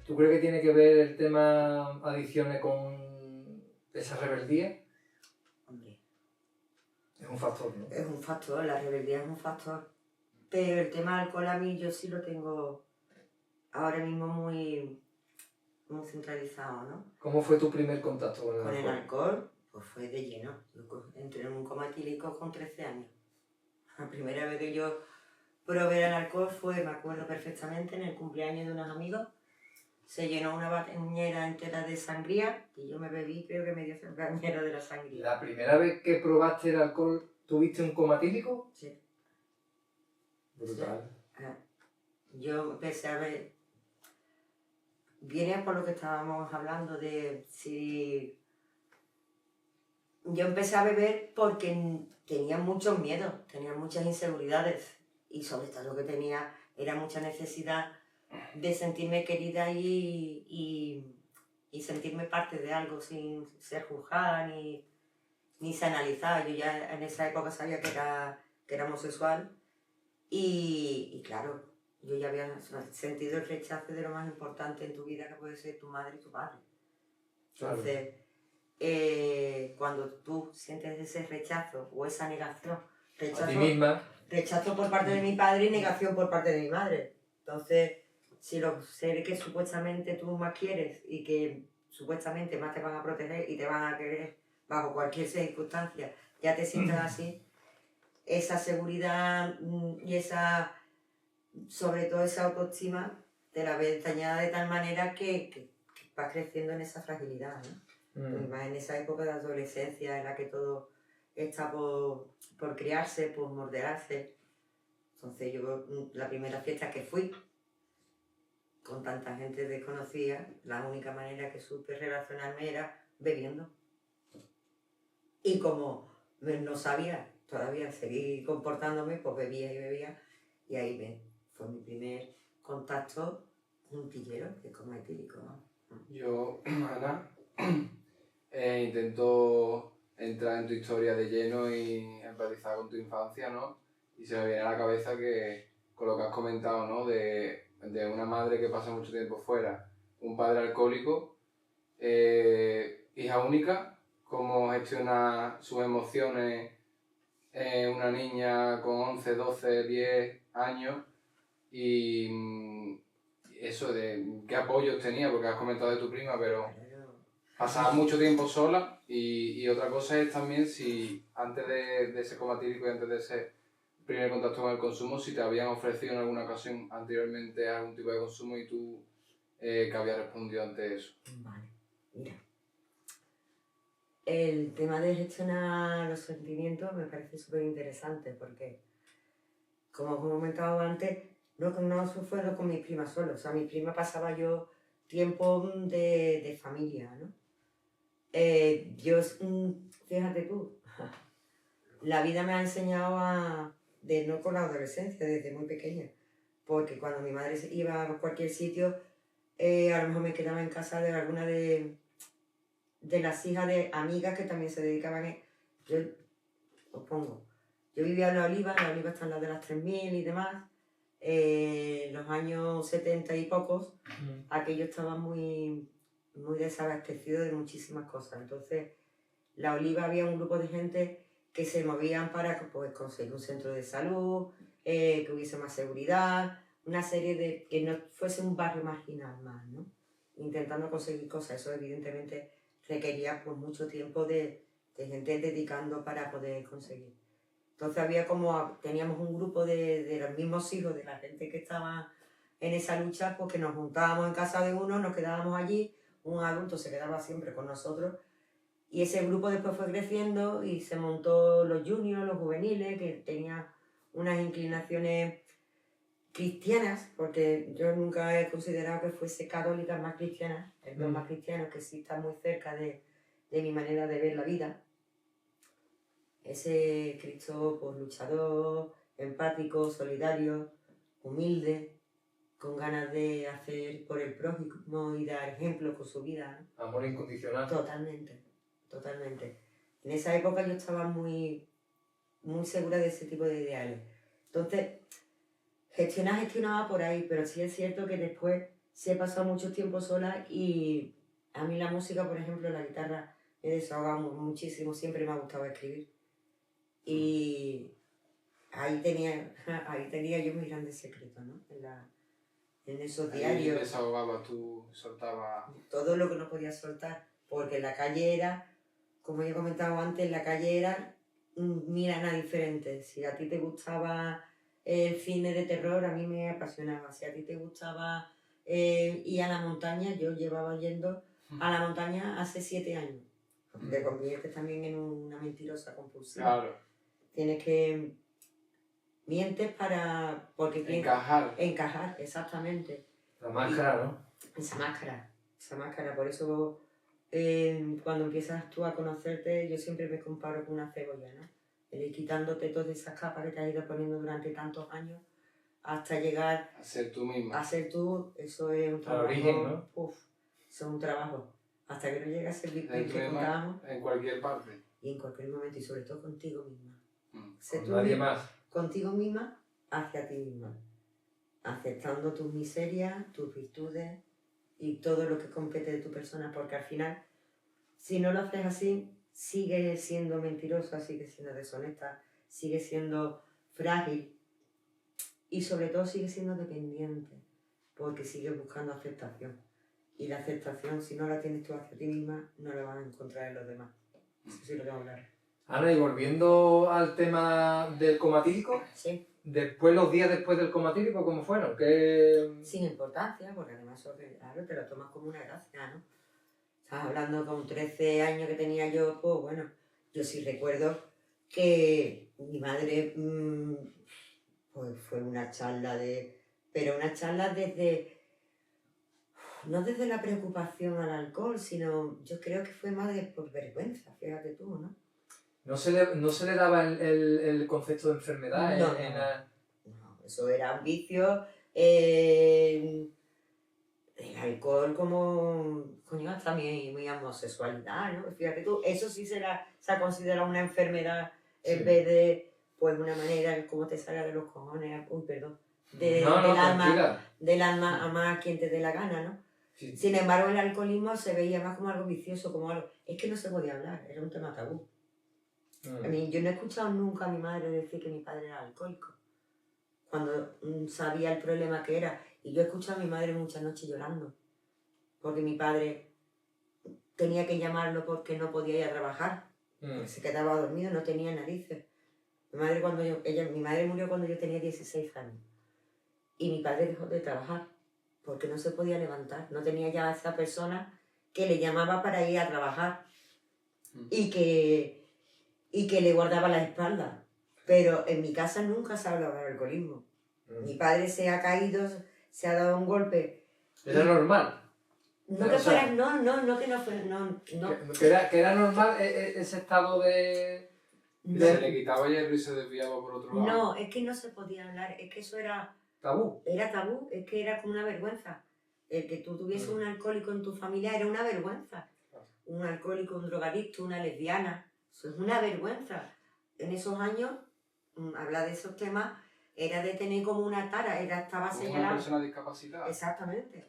¿Tú crees que tiene que ver el tema adicciones con esa rebeldía? Hombre, Es un factor, ¿no? es un factor, la rebeldía es un factor. Pero el tema del alcohol a mí yo sí lo tengo ahora mismo muy centralizado, ¿no? ¿Cómo fue tu primer contacto con el Con alcohol? el alcohol, pues fue de lleno. Yo entré en un coma etílico con 13 años. La primera vez que yo probé el alcohol fue, me acuerdo perfectamente, en el cumpleaños de unos amigos. Se llenó una bañera entera de sangría y yo me bebí, creo que medio bañero de la sangría. ¿La primera vez que probaste el alcohol tuviste un coma etílico? Sí. Brutal. Sí. Yo empecé a ver... Viene por lo que estábamos hablando de si... Yo empecé a beber porque tenía muchos miedos, tenía muchas inseguridades y sobre todo lo que tenía era mucha necesidad de sentirme querida y sentirme parte de algo sin ser juzgada ni ser analizada. Yo ya en esa época sabía que era homosexual y claro, yo ya había sentido el rechazo de lo más importante en tu vida que puede ser tu madre y tu padre. Entonces, cuando tú sientes ese rechazo o esa negación, A ti misma. rechazo por parte de mi padre y negación por parte de mi madre. Entonces, si los seres que supuestamente tú más quieres y que supuestamente más te van a proteger y te van a querer bajo cualquier circunstancia, ya te sientas así, esa seguridad y esa, sobre todo esa autoestima, te la ves dañada de tal manera que vas creciendo en esa fragilidad, ¿no? Más en esa época de adolescencia en la que todo está por criarse, por morderarse. Entonces yo, la primera fiesta que fui, con tanta gente desconocida, la única manera que supe relacionarme era bebiendo. Y como no sabía todavía seguir comportándome, pues bebía y bebía. Y ahí fue mi primer contacto juntillero, que es como etílico, ¿no? Yo, Ana, intento entrar en tu historia de lleno y empatizar con tu infancia, ¿no? Y se me viene a la cabeza que, con lo que has comentado, ¿no? De una madre que pasa mucho tiempo fuera, un padre alcohólico, hija única, cómo gestiona sus emociones una niña con 11, 12, 10 años y eso de qué apoyos tenía, porque has comentado de tu prima, pero pasaba mucho tiempo sola y otra cosa es también si antes de ese coma etílico y antes de ese primer contacto con el consumo, si te habían ofrecido en alguna ocasión anteriormente algún tipo de consumo y tú que habías respondido ante eso. Vale, mira. El tema de gestionar los sentimientos me parece súper interesante porque, como os he comentado antes, no fue con mis primas solo. O sea, mi prima pasaba yo tiempo de familia, ¿no? Fíjate tú, la vida me ha enseñado no con la adolescencia, desde muy pequeña. Porque cuando mi madre iba a cualquier sitio, a lo mejor me quedaba en casa de alguna de las hijas de amigas que también se dedicaban yo os pongo, yo vivía en La Oliva está en la de las 3000 y demás, los años 70 y pocos, aquello estaba muy, muy desabastecido de muchísimas cosas. Entonces, La Oliva había un grupo de gente que se movían para pues, conseguir un centro de salud, que hubiese más seguridad, una serie de... que no fuese un barrio marginal más, ¿no? Intentando conseguir cosas. Eso evidentemente requería pues, mucho tiempo de gente dedicando para poder conseguir. Entonces teníamos un grupo de los mismos hijos de la gente que estaba en esa lucha, pues que nos juntábamos en casa de uno, nos quedábamos allí, un adulto se quedaba siempre con nosotros y ese grupo después fue creciendo y se montó los juniors, los juveniles, que tenían unas inclinaciones cristianas, porque yo nunca he considerado que fuese católica, más cristiana, el más cristiano, que sí está muy cerca de mi manera de ver la vida. Ese Cristo pues, luchador, empático, solidario, humilde, con ganas de hacer por el prójimo y dar ejemplo con su vida, ¿no? Amor incondicional. Totalmente, totalmente. En esa época yo estaba muy muy segura de ese tipo de ideales. Entonces, gestionaba por ahí, pero sí es cierto que después sí he pasado mucho tiempo sola y a mí la música, por ejemplo, la guitarra, me he desahogado muchísimo, siempre me ha gustado escribir. Y ahí tenía yo mis grandes secretos, ¿no? En esos Ahí diarios. desahogabas tú, soltabas... Todo lo que no podía soltar, porque en la calle era, como ya he comentado antes, la calle era mirana diferente. Si a ti te gustaba el cine de terror, a mí me apasionaba. Si a ti te gustaba ir a la montaña, yo llevaba yendo a la montaña hace 7 años. Te conviertes también en una mentirosa compulsiva. Claro. Tienes que... Mientes para... porque encajar, exactamente. La máscara, ¿no? Esa máscara, por eso cuando empiezas tú a conocerte, yo siempre me comparo con una cebolla, ¿no? El ir quitándote todas esas capas que te has ido poniendo durante tantos años hasta llegar A ser tú misma. a ser tú, eso es un trabajo. Al origen, ¿no? Uf, eso es un trabajo. Hasta que no llegas a ser Ser víctima tú que misma contábamos, en cualquier parte. y en cualquier momento, y sobre todo contigo misma. Ser Con tú nadie misma, más. contigo misma, hacia ti misma. Aceptando tus miserias, tus virtudes y todo lo que compete de tu persona, porque al final, si no lo haces así, sigues siendo mentirosa, sigues siendo deshonesta, sigues siendo frágil y sobre todo sigues siendo dependiente, porque sigues buscando aceptación. Y la aceptación, si no la tienes tú hacia ti misma, no la vas a encontrar en los demás. Eso sí lo tengo claro. Ana, y volviendo al tema del coma tílico, Sí. después, los días después del coma tílico, ¿cómo fueron? ¿Qué... Sin importancia, porque además eso que, claro, te lo tomas como una gracia, ¿no? Estás hablando con 13 años que tenía yo, pues bueno, yo sí recuerdo que mi madre, pues fue una charla pero una charla no desde la preocupación al alcohol, sino yo creo que fue más por vergüenza, fíjate tú, ¿no? ¿No se le daba el concepto de enfermedad No, no, eso era un vicio. El alcohol como, coño, hasta mi homosexualidad, ¿no? Fíjate tú, eso sí se ha considerado una enfermedad en vez de, pues, una manera como te salga de los cojones, uy, perdón, del alma, amar a quien te dé la gana, ¿no? Sí. Sin embargo, el alcoholismo se veía más como algo vicioso, como algo, es que no se podía hablar, era un tema tabú. A mí, yo no he escuchado nunca a mi madre decir que mi padre era alcohólico, cuando sabía el problema que era. Y yo he escuchado a mi madre muchas noches llorando, porque mi padre tenía que llamarlo porque no podía ir a trabajar, porque se quedaba dormido, no tenía narices. Mi madre murió cuando yo tenía 16 años, y mi padre dejó de trabajar, porque no se podía levantar, no tenía ya a esa persona que le llamaba para ir a trabajar, y que le guardaba la espalda. Pero en mi casa nunca se ha hablado de alcoholismo. Mi padre se ha caído, se ha dado un golpe. ¿Era normal? No que fuera, no que no fuera, no. Que era normal ese estado de... Se le quitaba hierro y se desviaba por otro lado. No, es que no se podía hablar, es que eso era... ¿Tabú? Era tabú, es que era como una vergüenza. El que tú tuvieses un alcohólico en tu familia era una vergüenza. Un alcohólico, un drogadicto, una lesbiana, eso es una vergüenza. En esos años, hablar de esos temas era de tener como una tara, estaba señalado. Una persona discapacitada. Exactamente.